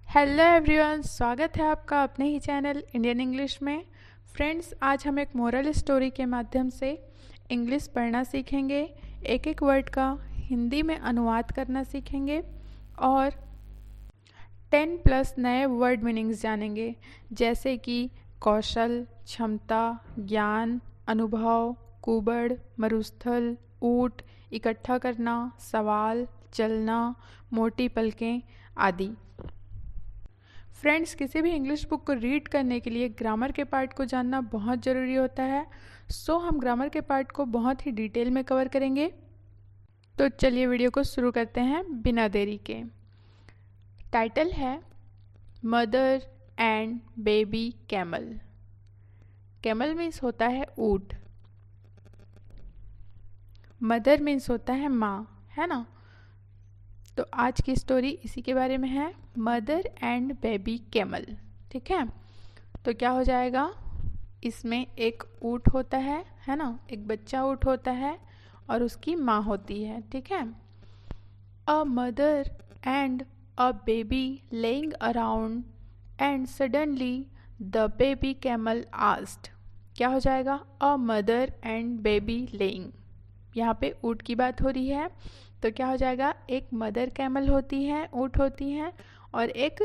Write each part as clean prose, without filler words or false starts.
Hello everyone, स्वागत है आपका अपने ही चैनल इंडियन इंग्लिश में। फ्रेंड्स, आज हम एक मोरल स्टोरी के माध्यम से इंग्लिश पढ़ना सीखेंगे, एक एक वर्ड का हिंदी में अनुवाद करना सीखेंगे और 10+ नए वर्ड मीनिंग्स जानेंगे, जैसे कि कौशल, क्षमता, ज्ञान, अनुभव, कुबड़, मरुस्थल, ऊँट, इकट्ठा करना, सवाल, चलना, मोटी पलकें आदि। फ्रेंड्स, किसी भी इंग्लिश बुक को रीड करने के लिए ग्रामर के पार्ट को जानना बहुत ज़रूरी होता है। सो हम ग्रामर के पार्ट को बहुत ही डिटेल में कवर करेंगे। तो चलिए वीडियो को शुरू करते हैं बिना देरी के। टाइटल है mother and baby camel. Camel means होता है ऊँट, मदर मीन्स होता है माँ, है ना। तो आज की स्टोरी इसी के बारे में है, मदर एंड बेबी कैमल। ठीक है, तो क्या हो जाएगा, इसमें एक ऊँट होता है ना, एक बच्चा ऊँट होता है और उसकी माँ होती है। ठीक है, a mother and a baby laying around and suddenly the baby camel asked. क्या हो जाएगा, a mother and baby laying, यहाँ पे ऊँट की बात हो रही है। तो क्या हो जाएगा, एक मदर कैमल होती है, ऊँट होती है, और एक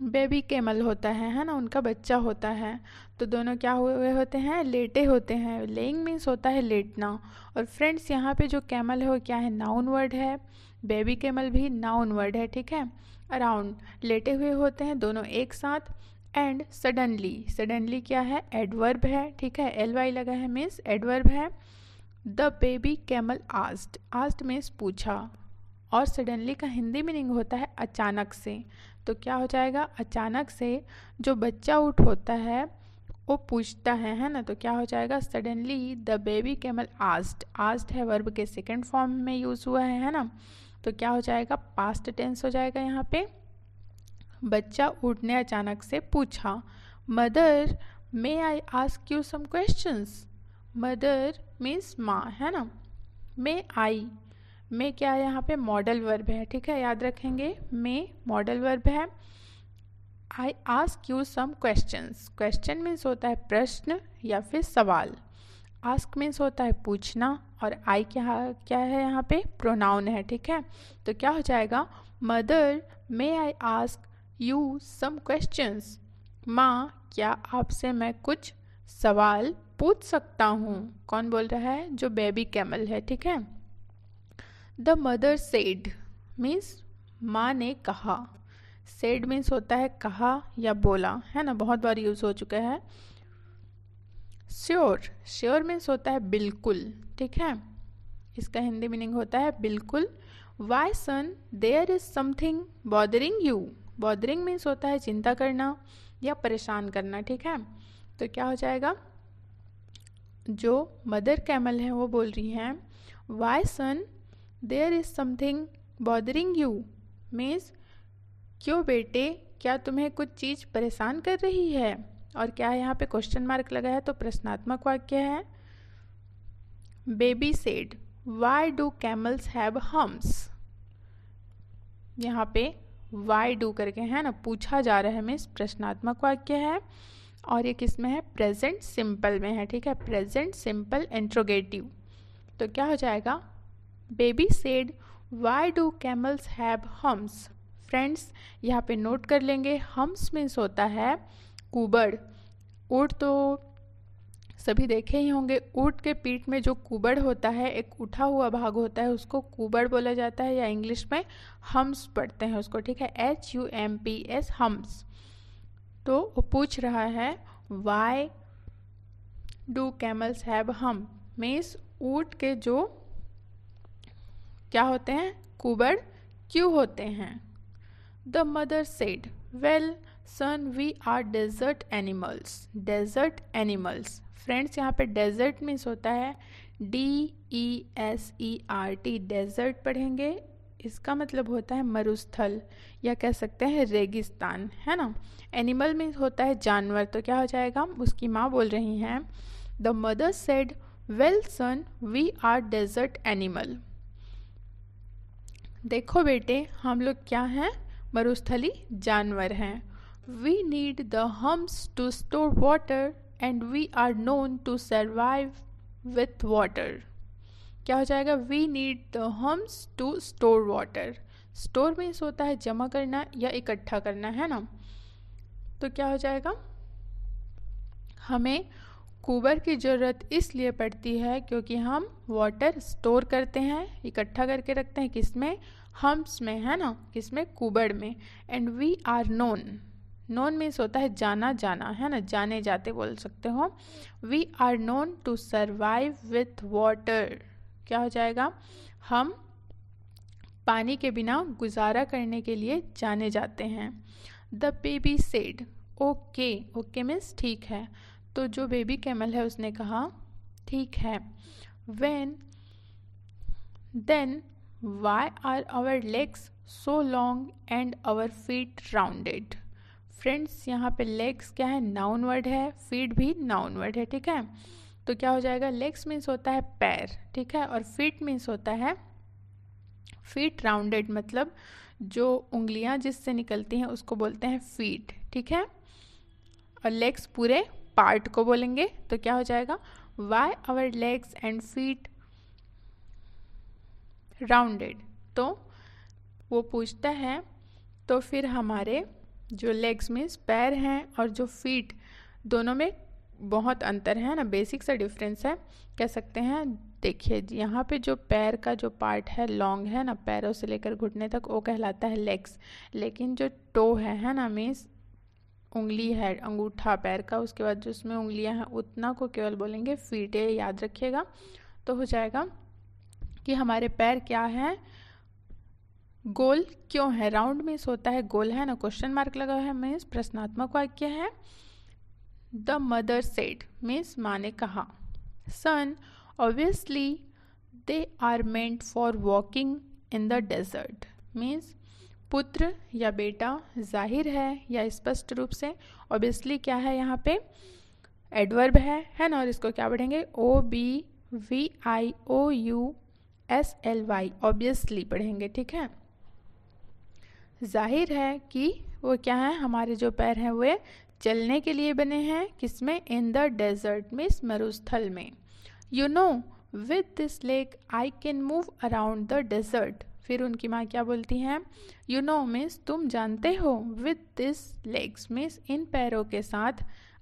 बेबी कैमल होता है ना, उनका बच्चा होता है। तो दोनों क्या हुए होते हैं, लेटे होते हैं। लेइंग मीन्स होता है लेटना। और फ्रेंड्स, यहाँ पे जो कैमल है वो क्या है, नाउन वर्ड है। बेबी कैमल भी नाउन वर्ड है। ठीक है, अराउंड लेटे हुए होते हैं दोनों एक साथ। एंड सडनली, सडनली क्या है, एडवर्ब है। ठीक है, LY लगा है, मीन्स एडवर्ब है। The baby camel asked, asked means पूछा, और सडनली का हिंदी मीनिंग होता है अचानक से। तो क्या हो जाएगा, अचानक से जो बच्चा ऊँट होता है वो पूछता है ना। तो क्या हो जाएगा, suddenly the baby camel asked, asked है वर्ब के सेकंड फॉर्म में यूज़ हुआ है ना। तो क्या हो जाएगा, पास्ट टेंस हो जाएगा यहाँ पे। बच्चा ऊँट ने अचानक से पूछा, mother may I ask you some questions. Mother means माँ, है ना। मे आई, मे क्या है, यहाँ पे मॉडल वर्ब है। ठीक है, याद रखेंगे, मे मॉडल वर्ब है। I ask you some questions, question means होता है प्रश्न या फिर सवाल। आस्क मीन्स होता है पूछना, और आई क्या है यहाँ पे, प्रोनाउन है। ठीक है, तो क्या हो जाएगा, mother may I ask you some questions. माँ, क्या आपसे मैं कुछ सवाल पूछ सकता हूँ। कौन बोल रहा है, जो बेबी कैमल है। ठीक है, द मदर सेड मीन्स माँ ने कहा। सेड मीन्स होता है कहा या बोला, है ना, बहुत बार यूज़ हो चुका है। श्योर, श्योर मीन्स होता है बिल्कुल। ठीक है, इसका हिंदी मीनिंग होता है बिल्कुल। Why son there is something bothering you, bothering means होता है चिंता करना या परेशान करना। ठीक है, तो क्या हो जाएगा, जो मदर कैमल है वो बोल रही हैं, why son there is something bothering you means, क्यों बेटे, क्या तुम्हें कुछ चीज़ परेशान कर रही है। और क्या है, यहाँ पे क्वेश्चन मार्क लगा है, तो प्रश्नात्मक वाक्य है। Baby said why do camels have humps, यहाँ पे वाई डू करके है ना, पूछा जा रहा है, मीन्स प्रश्नात्मक वाक्य है। और ये किस में है, प्रेजेंट सिंपल में है। ठीक है, प्रेजेंट सिंपल इंट्रोगेटिव। तो क्या हो जाएगा, baby said why do camels have humps. Friends, यहाँ पे नोट कर लेंगे, हम्स मीन्स होता है कुबड़। ऊँट तो सभी देखे ही होंगे, ऊँट के पीठ में जो कुबड़ होता है, एक उठा हुआ भाग होता है, उसको कुबड़ बोला जाता है, या इंग्लिश में हम्स पढ़ते हैं उसको। ठीक है, HUMPS, हम्स। तो वो पूछ रहा है, वाई डू कैमल्स हैव हम मीन्स ऊँट के जो क्या होते हैं, कुबड़ क्यों होते हैं। The mother said well son we are desert animals, desert animals. Friends, यहाँ पे डेजर्ट मीन्स होता है DESERT, डेजर्ट पढ़ेंगे, इसका मतलब होता है मरुस्थल या कह सकते हैं रेगिस्तान, है ना। एनिमल मीन्स होता है जानवर। तो क्या हो जाएगा, उसकी माँ बोल रही हैं, the mother said well son we are desert animal. देखो बेटे, हम लोग क्या हैं, मरुस्थली जानवर हैं। We need the humps to store water and we are known to survive with water. क्या हो जाएगा? We need the humps to store water. Store means होता है जमा करना या इकट्ठा करना, है ना। तो क्या हो जाएगा? हमें कुबर की ज़रूरत इसलिए पड़ती है क्योंकि हम वाटर स्टोर करते हैं, इकट्ठा करके रखते हैं, किसमें? हम्स में, है ना, किसमें? कुबर में। And we are known, known means होता है जाना जाना, है ना, जाने जाते बोल सकते हो। We are known to survive with water. क्या हो जाएगा? हम पानी के बिना गुजारा करने के लिए जाने जाते हैं। The baby said okay, okay means ठीक है। तो जो बेबी कैमल है उसने कहा ठीक है। When then why are our legs so long and our feet rounded. Friends यहाँ पे लेग्स क्या है? नाउन वर्ड है, फीट भी नाउन वर्ड है, ठीक है। तो क्या हो जाएगा? लेग्स मीन्स होता है पैर, ठीक है, और फीट मीन्स होता है फीट। राउंडेड मतलब जो उंगलियां जिससे निकलती हैं उसको बोलते हैं फीट, ठीक है। और लेग्स पूरे पार्ट को बोलेंगे तो क्या हो जाएगा? Why our legs and feet rounded. तो वो पूछता है तो फिर हमारे जो लेग्स मीन्स पैर हैं और जो फीट, दोनों में बहुत अंतर है ना, बेसिक सा डिफरेंस है कह सकते हैं। देखिए यहाँ पे जो पैर का जो पार्ट है लॉन्ग है ना, पैरों से लेकर घुटने तक, वो कहलाता है लेग्स। लेकिन जो टो है ना, मीन्स उंगली है, अंगूठा पैर का, उसके बाद जो उसमें उंगलियां हैं उतना को केवल बोलेंगे फीट। है, याद रखिएगा। तो हो जाएगा कि हमारे पैर क्या है? गोल क्यों है? राउंड मीन्स होता है गोल, है ना, क्वेश्चन मार्क लगा हुआ है मीन्स प्रश्नात्मक वाक्य है। द मदर सेड मीन्स माँ ने कहा। Son obviously they are meant for walking in the desert means पुत्र या बेटा, जाहिर है या स्पष्ट रूप से। ऑब्वियसली क्या है यहाँ पे? एडवर्ब है ना, और इसको क्या पढ़ेंगे? OBVIOUSLY, ऑब्वियसली पढ़ेंगे, ठीक है। जाहिर है कि वो क्या है? हमारे जो पैर हैं वे चलने के लिए बने हैं, किसमें? इन द डेजर्ट मीन्स मरुस्थल में। You know with this leg I can move around the desert. फिर उनकी माँ क्या बोलती हैं? यू नो मीन्स तुम जानते हो, with this legs means in पैरों के साथ,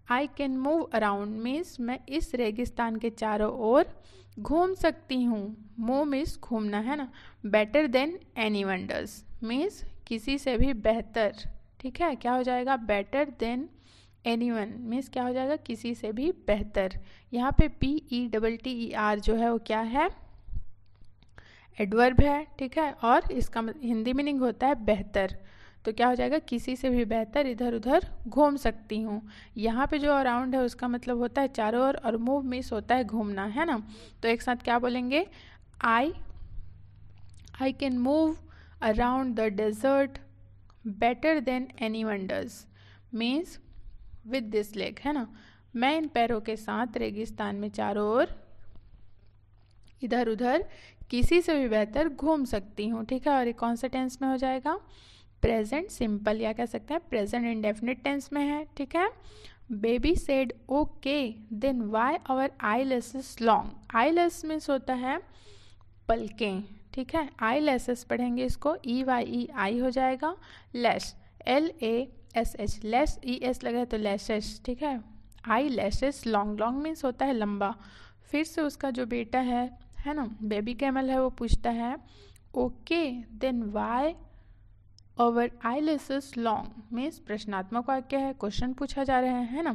आई कैन मूव अराउंड मीन्स मैं इस रेगिस्तान के चारों ओर घूम सकती हूँ। मूव मीन्स घूमना, है ना। Better than any one does means किसी से भी बेहतर, ठीक है। क्या हो जाएगा? बेटर देन एनीवन मीन्स क्या हो जाएगा? किसी से भी बेहतर। यहाँ पे PETTER जो है वो क्या है? एडवर्ब है, ठीक है, और इसका हिंदी मीनिंग होता है बेहतर। तो क्या हो जाएगा? किसी से भी बेहतर इधर उधर घूम सकती हूँ। यहाँ पे जो अराउंड है उसका मतलब होता है चारों ओर, और मूव मीन्स होता है घूमना, है ना। तो एक साथ क्या बोलेंगे? I can move around the desert better than anyone does means with this leg, है ना। मैं इन पैरों के साथ रेगिस्तान में चारों ओर इधर उधर किसी से भी बेहतर घूम सकती हूँ, ठीक है। और ये कौन से टेंस में हो जाएगा? प्रेजेंट सिंपल, या कह सकते हैं प्रेजेंट इंडेफिनिट टेंस में है, ठीक है। Baby said okay then why our eye lashes long. Eye lash means होता है पलकें, ठीक है। आई लेसेस पढ़ेंगे इसको, EYE हो जाएगा। लेस LASH, लेस ES लगा है तो लेसेस, ठीक है। आई लेसेस लॉन्ग, लॉन्ग मीन्स होता है लंबा। फिर से उसका जो बेटा है ना, बेबी कैमल है, वो पूछता है okay then why our eye lashes long means प्रश्नात्मक वाक्य है, क्वेश्चन पूछा जा रहा है ना।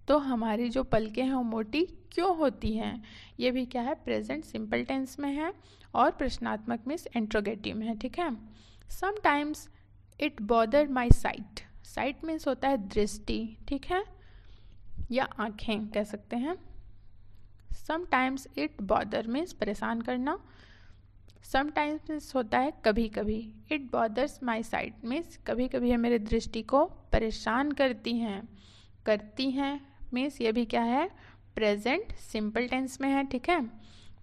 तो हमारी जो पलकें हैं वो मोटी क्यों होती हैं? ये भी क्या है? प्रेजेंट सिंपल टेंस में है, और प्रश्नात्मक मीन्स इंट्रोगेटिव में है, ठीक है। Sometimes it bother my site. Site means होता है दृष्टि, ठीक है, या आँखें कह सकते हैं। समटाइम्स इट बॉदर मीन्स परेशान करना। समटाइम्स मीन्स होता है कभी कभी। It bothers my site means कभी कभी ये मेरे दृष्टि को परेशान करती हैं मीन्स ये भी क्या है? प्रेजेंट सिंपल टेंस में है, ठीक है।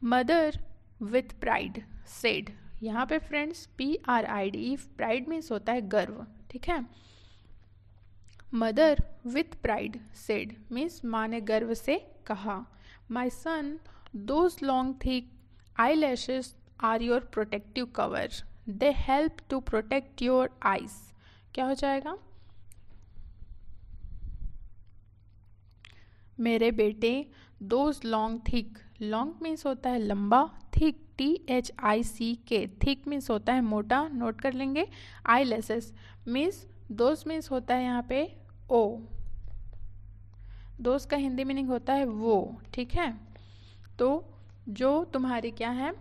मदर विथ प्राइड सेड, यहाँ पे फ्रेंड्स PRID, प्राइड मीन्स होता है गर्व, ठीक है। Mother with pride said means माँ ने गर्व से कहा, my son those long thick eye lashes are your protective cover, they help to protect your eyes. क्या हो जाएगा? मेरे बेटे those long thick, long means होता है लंबा, थिक THICK, थिक मीन्स होता है मोटा, नोट कर लेंगे। आई लेसेस मीन्स दोज मीन्स होता है यहाँ पे ओ, दोस्त का हिंदी मीनिंग होता है वो, ठीक है। तो जो तुम्हारे क्या है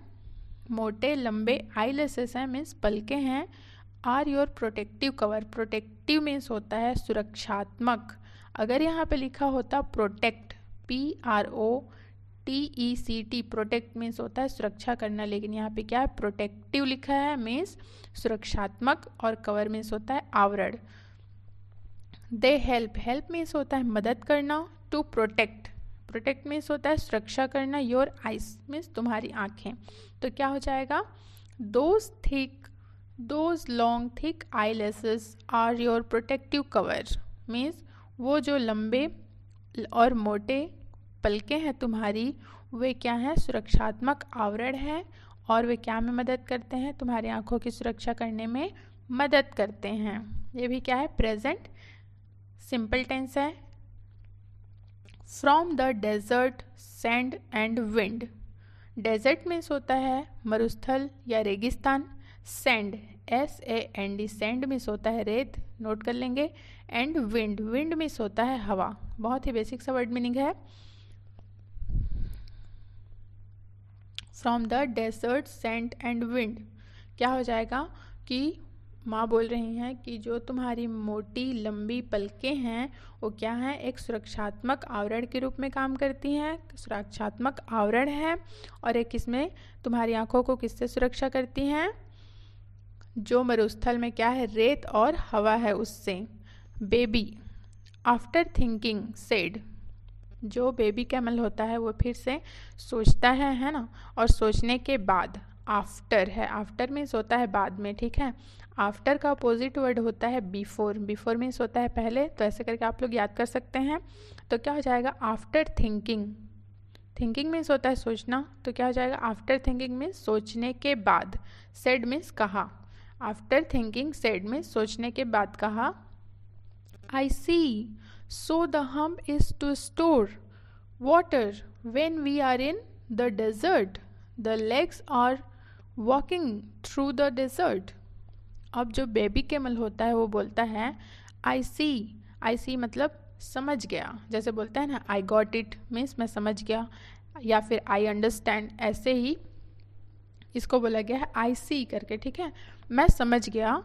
मोटे लंबे आई लेसेस हैं मीन्स पलके हैं, are your protective cover, protective means होता है सुरक्षात्मक। अगर यहाँ पे लिखा होता प्रोटेक्ट, PROTECT, प्रोटेक्ट मीन्स होता है सुरक्षा करना, लेकिन यहाँ पे क्या है प्रोटेक्टिव लिखा है मीन्स सुरक्षात्मक, और कवर मीन्स होता है आवरण। दे हेल्प, हेल्प मीन्स होता है मदद करना, टू प्रोटेक्ट, प्रोटेक्ट मीन्स होता है सुरक्षा करना, योर आइज मीन्स तुम्हारी आँखें। तो क्या हो जाएगा? Those long thick eye lashes are your protective cover means वो जो लंबे और मोटे पलके हैं तुम्हारी, वे क्या हैं सुरक्षात्मक आवरण है, और वे क्या में मदद करते हैं तुम्हारी आँखों की सुरक्षा करने में मदद करते हैं। ये भी क्या है प्रेजेंट सिंपल टेंस है। From the desert sand and wind, desert means होता है मरुस्थल या रेगिस्तान, सैंड SAND, सैंड मीन्स होता है रेत, नोट कर लेंगे, एंड विंड, विंड मीन्स होता है हवा, बहुत ही बेसिक सा वर्ड मीनिंग है। From the desert sand and wind, क्या हो जाएगा कि माँ बोल रही हैं कि जो तुम्हारी मोटी लंबी पलकें हैं वो क्या हैं एक सुरक्षात्मक आवरण के रूप में काम करती हैं, सुरक्षात्मक आवरण है, और एक इसमें तुम्हारी आँखों को किससे सुरक्षा करती हैं? जो मरुस्थल में क्या है रेत और हवा है उससे। बेबी आफ्टर थिंकिंग सेड, जो बेबी कैमल होता है वो फिर से सोचता है ना, और सोचने के बाद आफ्टर है, आफ्टर मीन्स होता है बाद में, ठीक है। आफ्टर का अपोजिट वर्ड होता है बिफोर, बिफोर मीन्स होता है पहले, तो ऐसे करके आप लोग याद कर सकते हैं। तो क्या हो जाएगा आफ्टर थिंकिंग, थिंकिंग मीन्स होता है सोचना, तो क्या हो जाएगा आफ्टर थिंकिंग मीन्स सोचने के बाद, सेड मीन्स कहा, आफ्टर थिंकिंग सेड मीन्स सोचने के बाद कहा। I see so the hump is to store water when we are in the desert, the legs are walking through the desert. अब जो बेबी कैमल होता है वो बोलता है आई सी मतलब समझ गया, जैसे बोलता है ना आई गॉट इट मीन्स मैं समझ गया, या फिर आई अंडरस्टैंड, ऐसे ही इसको बोला गया है आई सी करके, ठीक है, मैं समझ गया।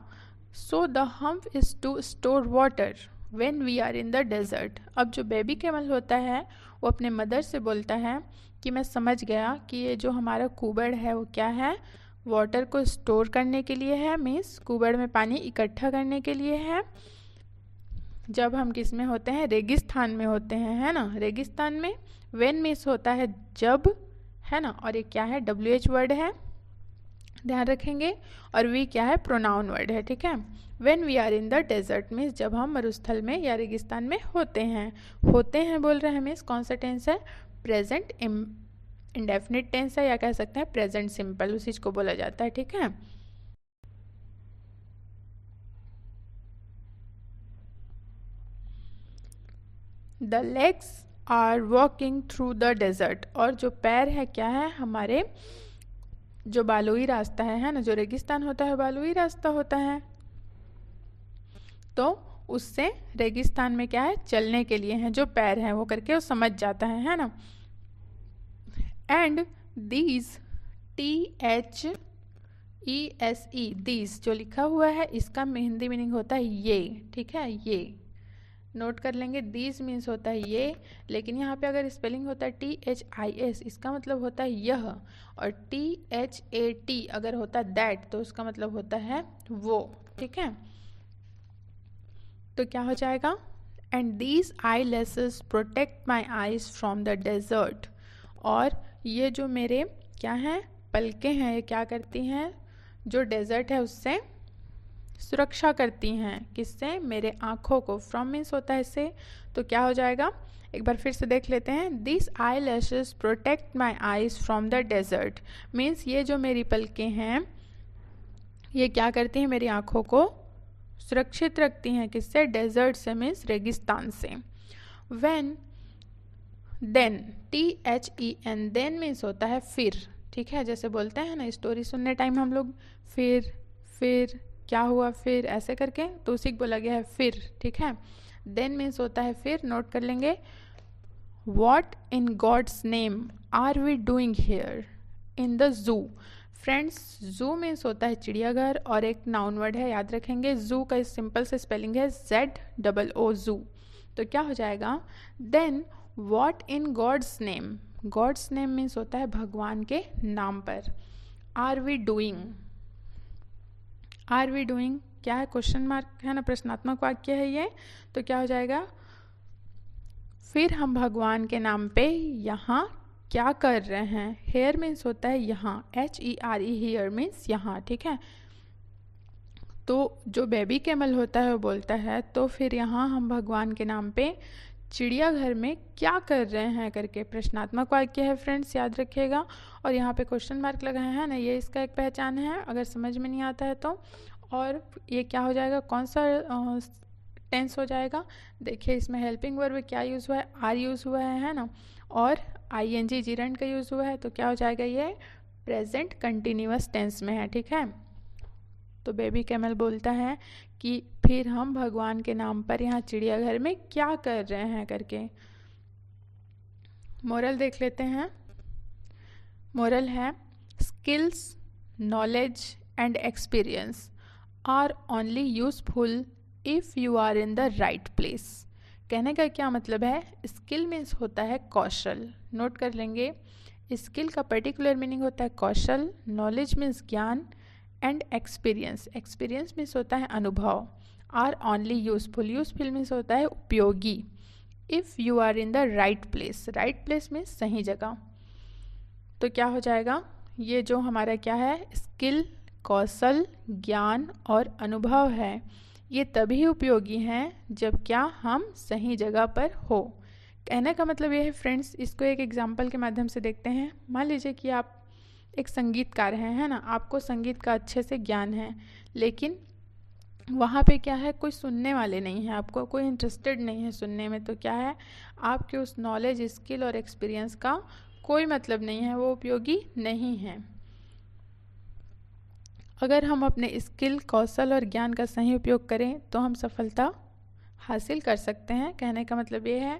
So the hump is to store water when we are in the desert. अब जो बेबी कैमल होता है वो अपने मदर से बोलता है कि मैं समझ गया कि ये जो हमारा कुबड़ है वो क्या है, वाटर को स्टोर करने के लिए है, मीन्स कुबड़ में पानी इकट्ठा करने के लिए है। जब हम किस में होते हैं रेगिस्तान में होते हैं, है ना, रेगिस्तान में। व्हेन मीन्स होता है जब, है ना, और ये क्या है WH वर्ड है, ध्यान रखेंगे, और वी क्या है प्रोनाउन वर्ड है, ठीक है। When we are in the desert means जब हम मरुस्थल में या रेगिस्तान में होते हैं बोल रहे हैं मीन्स कौन सा टेंस है, प्रेजेंट इंडेफिनिट टेंस है, या कह सकते हैं प्रेजेंट सिंपल, उसी को बोला जाता है, ठीक है। The legs are walking through the desert, और जो पैर है क्या है हमारे जो बालुई रास्ता है ना, जो रेगिस्तान होता है बालुई रास्ता होता है, तो उससे रेगिस्तान में क्या है चलने के लिए हैं जो पैर हैं, वो करके वो समझ जाता है ना। एंड दीज THESE, दीज जो लिखा हुआ है इसका हिंदी मीनिंग होता है ये, ठीक है, ये नोट कर लेंगे। दीज मीन्स होता है ये, लेकिन यहाँ पे अगर स्पेलिंग होता है THIS इसका मतलब होता है यह, और THAT अगर होता है दैट तो उसका मतलब होता है वो, ठीक है। तो क्या हो जाएगा, and these eye lashes protect my eyes from the desert, और ये जो मेरे क्या हैं पलकें हैं ये क्या करती हैं जो डेजर्ट है उससे सुरक्षा करती हैं। किससे? मेरे आँखों को। फ्रॉम मीन्स होता है से, तो क्या हो जाएगा? एक बार फिर से देख लेते हैं। This eye lashes protect my eyes from the desert. Means ये जो मेरी पलकें हैं ये क्या करती हैं? मेरी आँखों को सुरक्षित रखती हैं। किससे? डेजर्ट से, मीन्स रेगिस्तान से। When, then, THEN, then means होता है फिर। ठीक है, जैसे बोलते हैं ना स्टोरी सुनने टाइम हम लोग फिर क्या हुआ, फिर ऐसे करके, तो उसी को बोला गया है फिर। ठीक है, देन मीन्स होता है फिर। नोट कर लेंगे। What in God's name are we doing here in the zoo. Friends, zoo means होता है चिड़ियाघर और एक नाउन वर्ड है, याद रखेंगे। जू का सिंपल से स्पेलिंग है ZOO, जू। तो क्या हो जाएगा? Then what in God's name, God's name means होता है भगवान के नाम पर। Are we doing, are we doing क्या है? क्वेश्चन मार्क है ना, प्रश्नात्मक वाक्य है ये। तो क्या हो जाएगा? फिर हम भगवान के नाम पे यहाँ क्या कर रहे हैं? हेयर मीन्स होता है यहाँ, HERE, हेयर मीन्स यहाँ। ठीक है, तो जो बेबी कैमल होता है वो बोलता है तो फिर यहाँ हम भगवान के नाम पे चिड़ियाघर में क्या कर रहे हैं करके प्रश्नात्मक वाक्य है फ्रेंड्स, याद रखिएगा। और यहाँ पे क्वेश्चन मार्क लगाए हैं ना, ये इसका एक पहचान है अगर समझ में नहीं आता है तो। और ये क्या हो जाएगा? कौन सा टेंस हो जाएगा? देखिए इसमें हेल्पिंग वर्ब क्या यूज़ हुआ है? आर यूज़ हुआ है ना, और ING जीरेंड का यूज़ हुआ है। तो क्या हो जाएगा? ये प्रेजेंट कंटिन्यूअस टेंस में है। ठीक है, तो बेबी कैमल बोलता है कि फिर हम भगवान के नाम पर यहाँ चिड़ियाघर में क्या कर रहे हैं करके। मोरल देख लेते हैं। मोरल है skills, knowledge and experience are only useful if you are in the right place. कहने का क्या मतलब है? स्किल मीन्स होता है कौशल। नोट कर लेंगे, स्किल का पर्टिकुलर मीनिंग होता है कौशल, नॉलेज मीन्स ज्ञान, एंड एक्सपीरियंस, एक्सपीरियंस मीन्स होता है अनुभव। Are only useful, useful means होता है उपयोगी। If you are in the right place, right place means सही जगह। तो क्या हो जाएगा? ये जो हमारा क्या है? स्किल, कौशल, ज्ञान और अनुभव है, ये तभी उपयोगी हैं जब क्या हम सही जगह पर हो। कहने का मतलब ये है फ्रेंड्स, इसको एक एग्जाम्पल के माध्यम से देखते हैं। मान लीजिए कि आप एक संगीतकार हैं, है ना, आपको संगीत का अच्छे से ज्ञान है, लेकिन वहाँ पे क्या है? कोई सुनने वाले नहीं है, आपको कोई इंटरेस्टेड नहीं है सुनने में। तो क्या है? आपके उस नॉलेज, स्किल और एक्सपीरियंस का कोई मतलब नहीं है, वो उपयोगी नहीं है। अगर हम अपने स्किल, कौशल और ज्ञान का सही उपयोग करें तो हम सफलता हासिल कर सकते हैं। कहने का मतलब ये है।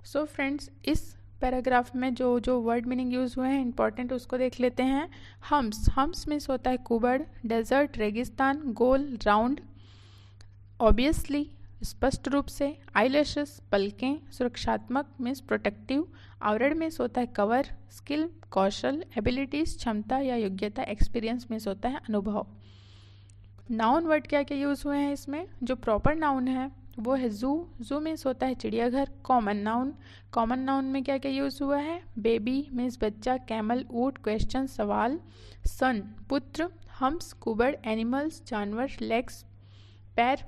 सो फ्रेंड्स, इस पैराग्राफ में जो जो वर्ड मीनिंग यूज़ हुए हैं इंपॉर्टेंट, उसको देख लेते हैं। हम्स, हम्स मीन्स होता है कुबड़, डेजर्ट रेगिस्तान, गोल राउंड, ऑब्वियसली स्पष्ट रूप से, आईलैशेस पलकें, सुरक्षात्मक मीन्स प्रोटेक्टिव, आवरण मीन्स होता है कवर, स्किल कौशल, एबिलिटीज क्षमता या योग्यता, एक्सपीरियंस मीन्स होता है अनुभव। नाउन वर्ड क्या क्या यूज़ हुए हैं इसमें? जो प्रॉपर नाउन है वो है जू, जू मीन्स होता है चिड़ियाघर। कॉमन नाउन, कॉमन नाउन में क्या क्या यूज़ हुआ है? बेबी मीन्स बच्चा, कैमल ऊंट, क्वेश्चन सवाल, सन पुत्र, हम्स कुबड़ एनिमल्स जानवर, लेग्स पैर,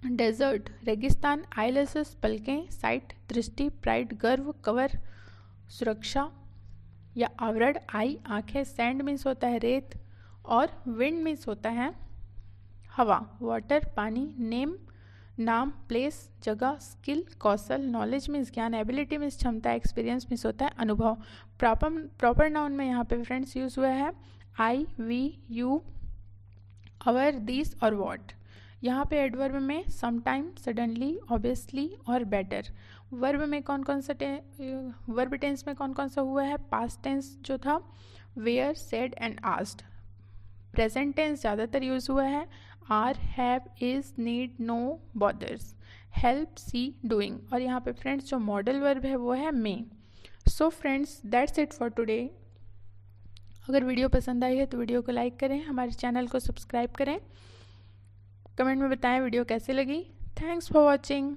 डेजर्ट रेगिस्तान, आईलैशेस पलकें, साइट दृष्टि, प्राइड गर्व, कवर सुरक्षा या आवरण, आई आंखें, सैंड मीन्स होता है रेत, और विंड मीन्स होता है हवा, वाटर पानी, नेम नाम, प्लेस जगह, स्किल कौशल, नॉलेज मीन्स ज्ञान, एबिलिटी मीन्स क्षमता, एक्सपीरियंस मीन्स होता है अनुभव। प्रॉपर नाउन में यहाँ पे फ्रेंड्स यूज हुआ है आई, वी, यू, अवर, दिस और वॉट। यहाँ पे एडवर्ब में समटाइम, सडनली, ऑब्वियसली और बेटर। वर्ब में कौन कौन सा वर्ब टेंस में कौन कौन सा हुआ है? पास्ट टेंस जो था were, said and asked. Present tense ज़्यादातर यूज हुआ है are, have, is, need, know, bothers, help, see, doing. और यहाँ पे फ्रेंड्स जो मॉडल वर्ब है वो है may. So friends, that's it for today. अगर वीडियो पसंद आई है तो वीडियो को लाइक करें, हमारे चैनल को सब्सक्राइब करें, कमेंट में बताएं वीडियो कैसे लगी। Thanks for watching.